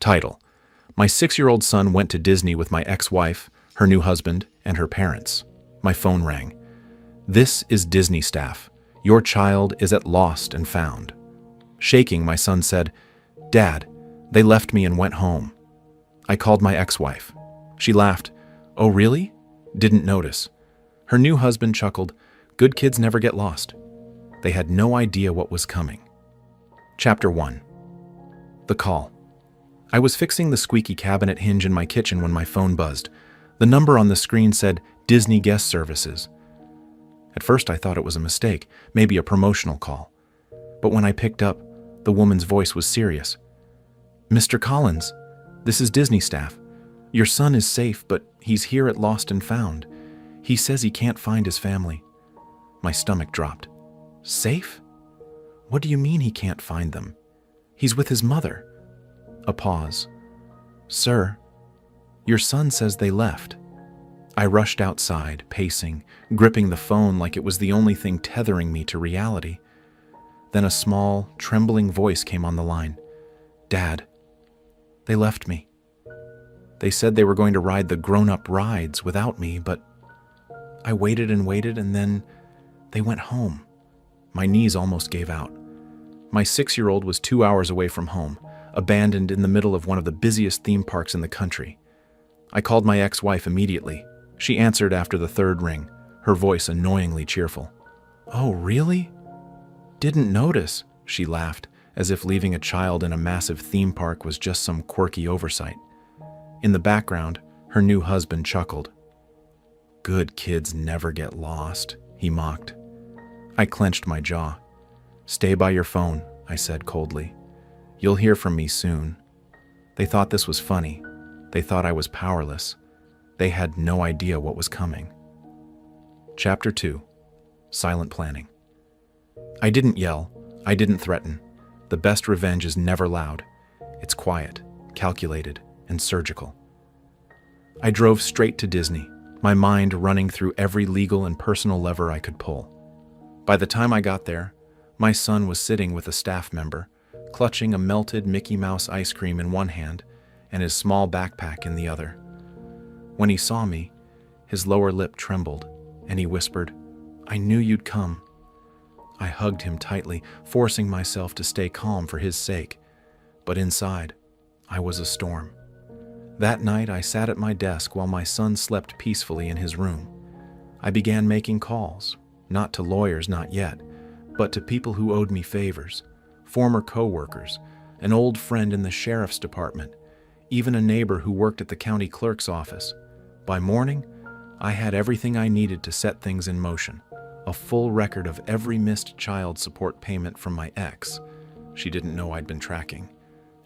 Title: My 6-year-old son went to Disney with my ex-wife, her new husband, and her parents. My phone rang. This is Disney staff. Your child is at lost and found. Shaking, my son said, "Dad, they left me and went home." I called my ex-wife. She laughed. "Oh, really? Didn't notice." Her new husband chuckled. Good kids never get lost. They had no idea what was coming. Chapter 1. The Call. I was fixing the squeaky cabinet hinge in my kitchen when my phone buzzed. The number on the screen said Disney Guest Services. At first I thought it was a mistake, maybe a promotional call. But when I picked up, the woman's voice was serious. "Mr. Collins, this is Disney staff. Your son is safe, but he's here at Lost and Found. He says he can't find his family." My stomach dropped. Safe? What do you mean he can't find them? He's with his mother. A pause. "Sir, your son says they left." I rushed outside, pacing, gripping the phone like it was the only thing tethering me to reality. Then a small, trembling voice came on the line. "Dad, they left me. They said they were going to ride the grown-up rides without me, but I waited and then they went home." My knees almost gave out. My 6-year-old was 2 hours away from home, abandoned in the middle of one of the busiest theme parks in the country. I called my ex-wife immediately. She answered after the third ring, her voice annoyingly cheerful. "Oh, really? Didn't notice," she laughed, as if leaving a child in a massive theme park was just some quirky oversight. In the background, her new husband chuckled. "Good kids never get lost," he mocked. I clenched my jaw. "Stay by your phone," I said coldly. "You'll hear from me soon." They thought this was funny. They thought I was powerless. They had no idea what was coming. Chapter 2. Silent Planning. I didn't yell. I didn't threaten. The best revenge is never loud. It's quiet, calculated, and surgical. I drove straight to Disney, my mind running through every legal and personal lever I could pull. By the time I got there, my son was sitting with a staff member, clutching a melted Mickey Mouse ice cream in one hand and his small backpack in the other. When he saw me, his lower lip trembled, and he whispered, "I knew you'd come." I hugged him tightly, forcing myself to stay calm for his sake. But inside, I was a storm. That night, I sat at my desk while my son slept peacefully in his room. I began making calls, not to lawyers, not yet, but to people who owed me favors, former co-workers, an old friend in the sheriff's department, even a neighbor who worked at the county clerk's office. By morning, I had everything I needed to set things in motion, a full record of every missed child support payment from my ex. She didn't know I'd been tracking.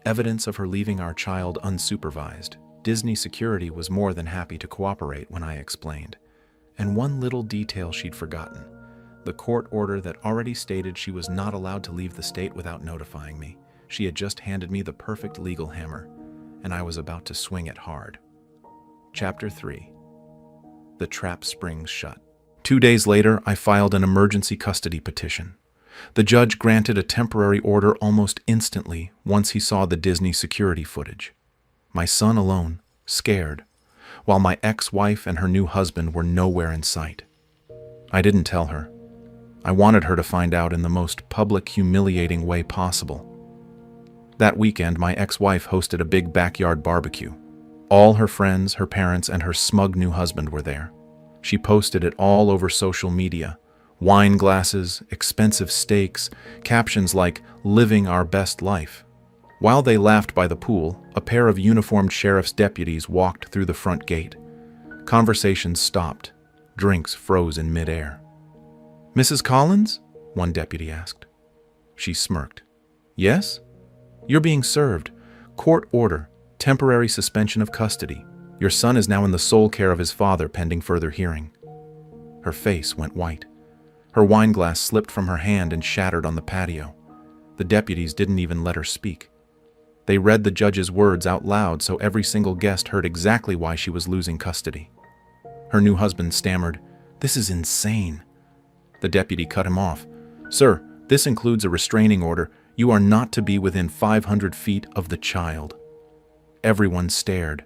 Evidence of her leaving our child unsupervised. Disney security was more than happy to cooperate when I explained. And one little detail she'd forgotten. The court order that already stated she was not allowed to leave the state without notifying me. She had just handed me the perfect legal hammer, and I was about to swing it hard. Chapter 3. The trap springs shut. 2 days later, I filed an emergency custody petition. The judge granted a temporary order almost instantly once he saw the Disney security footage. My son alone, scared, while my ex-wife and her new husband were nowhere in sight. I didn't tell her. I wanted her to find out in the most public, humiliating way possible. That weekend, my ex-wife hosted a big backyard barbecue. All her friends, her parents, and her smug new husband were there. She posted it all over social media. Wine glasses, expensive steaks, captions like, "Living our best life." While they laughed by the pool, a pair of uniformed sheriff's deputies walked through the front gate. Conversations stopped. Drinks froze in midair. "Mrs. Collins?" one deputy asked. She smirked. "Yes? You're being served. Court order. Temporary suspension of custody. Your son is now in the sole care of his father pending further hearing." Her face went white. Her wine glass slipped from her hand and shattered on the patio. The deputies didn't even let her speak. They read the judge's words out loud so every single guest heard exactly why she was losing custody. Her new husband stammered, "This is insane." The deputy cut him off. "Sir, this includes a restraining order. You are not to be within 500 feet of the child." everyone stared.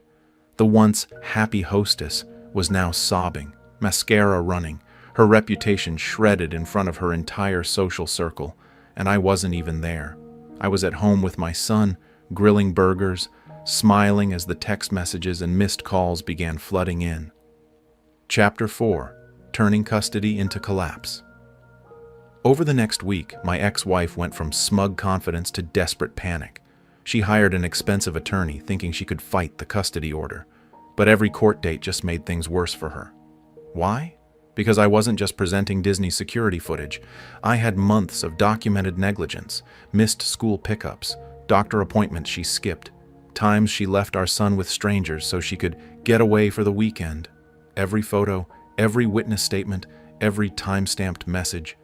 The once happy hostess was now sobbing, mascara running, her reputation shredded in front of her entire social circle, and I wasn't even there. I was at home with my son, grilling burgers, smiling as the text messages and missed calls began flooding in. Chapter 4: Turning Custody into Collapse. Over the next week, my ex-wife went from smug confidence to desperate panic. She hired an expensive attorney, thinking she could fight the custody order. But every court date just made things worse for her. Why? Because I wasn't just presenting Disney security footage. I had months of documented negligence, missed school pickups, doctor appointments she skipped, times she left our son with strangers so she could get away for the weekend. Every photo, every witness statement, every time-stamped message.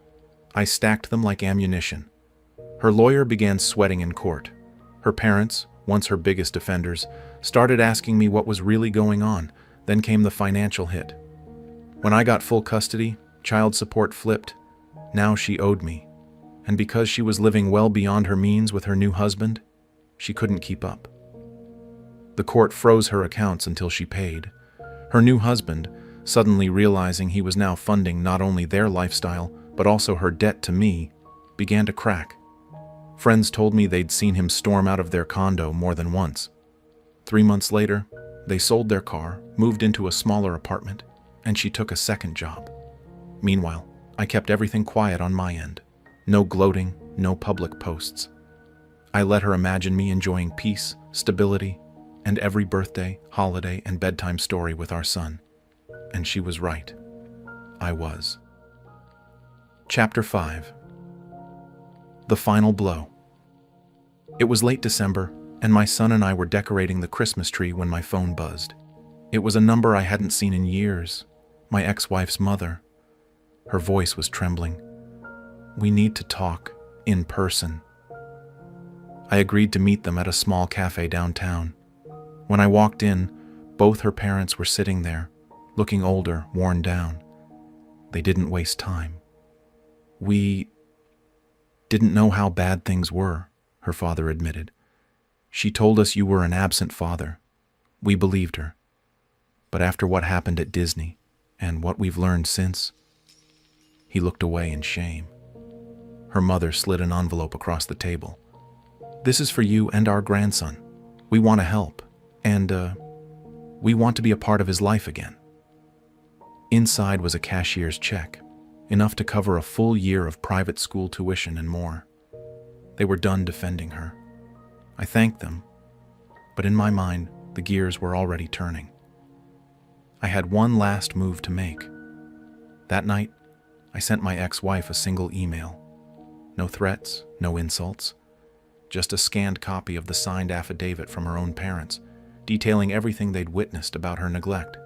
I stacked them like ammunition. Her lawyer began sweating in court. Her parents, once her biggest offenders, started asking me what was really going on. Then came the financial hit. When I got full custody, child support flipped. Now she owed me. And because she was living well beyond her means with her new husband, she couldn't keep up. The court froze her accounts until she paid. Her new husband, suddenly realizing he was now funding not only their lifestyle, but also her debt to me, began to crack. Friends told me they'd seen him storm out of their condo more than once. 3 months later, they sold their car, moved into a smaller apartment, and she took a second job. Meanwhile, I kept everything quiet on my end. No gloating, no public posts. I let her imagine me enjoying peace, stability, and every birthday, holiday, and bedtime story with our son. And she was right. I was. Chapter 5: The Final Blow. It was late December, and my son and I were decorating the Christmas tree when my phone buzzed. It was a number I hadn't seen in years. My ex-wife's mother. Her voice was trembling. "We need to talk, in person." I agreed to meet them at a small cafe downtown. When I walked in, both her parents were sitting there, looking older, worn down. They didn't waste time. "We didn't know how bad things were," her father admitted. "She told us you were an absent father. We believed her. But after what happened at Disney, and what we've learned since..." He looked away in shame. Her mother slid an envelope across the table. "This is for you and our grandson. We want to help, and we want to be a part of his life again." Inside was a cashier's check, enough to cover a full year of private school tuition and more. They were done defending her. I thanked them, but in my mind, the gears were already turning. I had one last move to make. That night, I sent my ex-wife a single email. No threats, no insults, just a scanned copy of the signed affidavit from her own parents, detailing everything they'd witnessed about her neglect.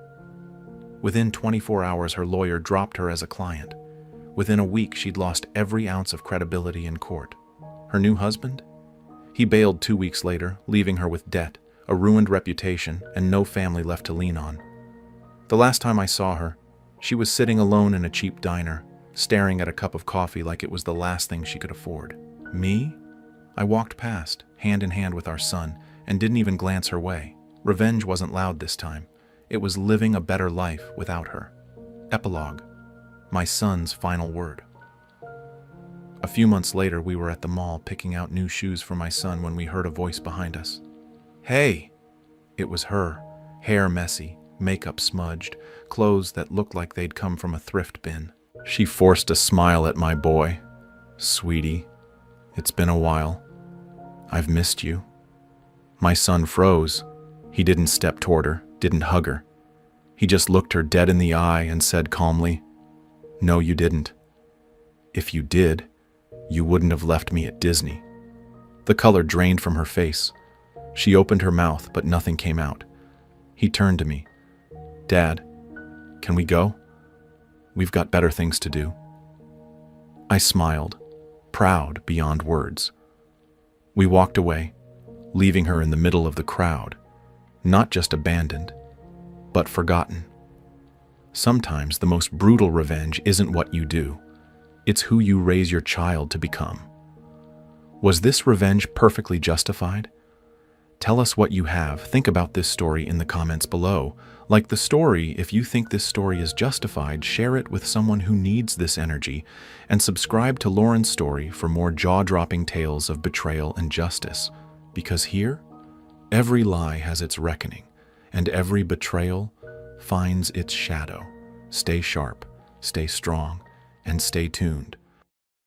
Within 24 hours, her lawyer dropped her as a client. Within a week, she'd lost every ounce of credibility in court. Her new husband? He bailed 2 weeks later, leaving her with debt, a ruined reputation, and no family left to lean on. The last time I saw her, she was sitting alone in a cheap diner, staring at a cup of coffee like it was the last thing she could afford. Me? I walked past, hand in hand with our son, and didn't even glance her way. Revenge wasn't loud this time. It was living a better life without her. Epilogue. My son's final word. A few months later, we were at the mall picking out new shoes for my son when we heard a voice behind us. "Hey!" It was her, hair messy, makeup smudged, clothes that looked like they'd come from a thrift bin. She forced a smile at my boy. "Sweetie, it's been a while. I've missed you." My son froze. He didn't step toward her, didn't hug her. He just looked her dead in the eye and said calmly, "No, you didn't. If you did, you wouldn't have left me at Disney." The color drained from her face. She opened her mouth, but nothing came out. He turned to me. "Dad, can we go? We've got better things to do." I smiled, proud beyond words. We walked away, leaving her in the middle of the crowd, not just abandoned, but forgotten. Sometimes the most brutal revenge isn't what you do. It's who you raise your child to become. Was this revenge perfectly justified? Tell us what you have. Think about this story in the comments below. Like the story, if you think this story is justified, share it with someone who needs this energy, and subscribe to Lauren's story for more jaw-dropping tales of betrayal and justice. Because here, every lie has its reckoning, and every betrayal finds its shadow. Stay sharp, stay strong, and stay tuned.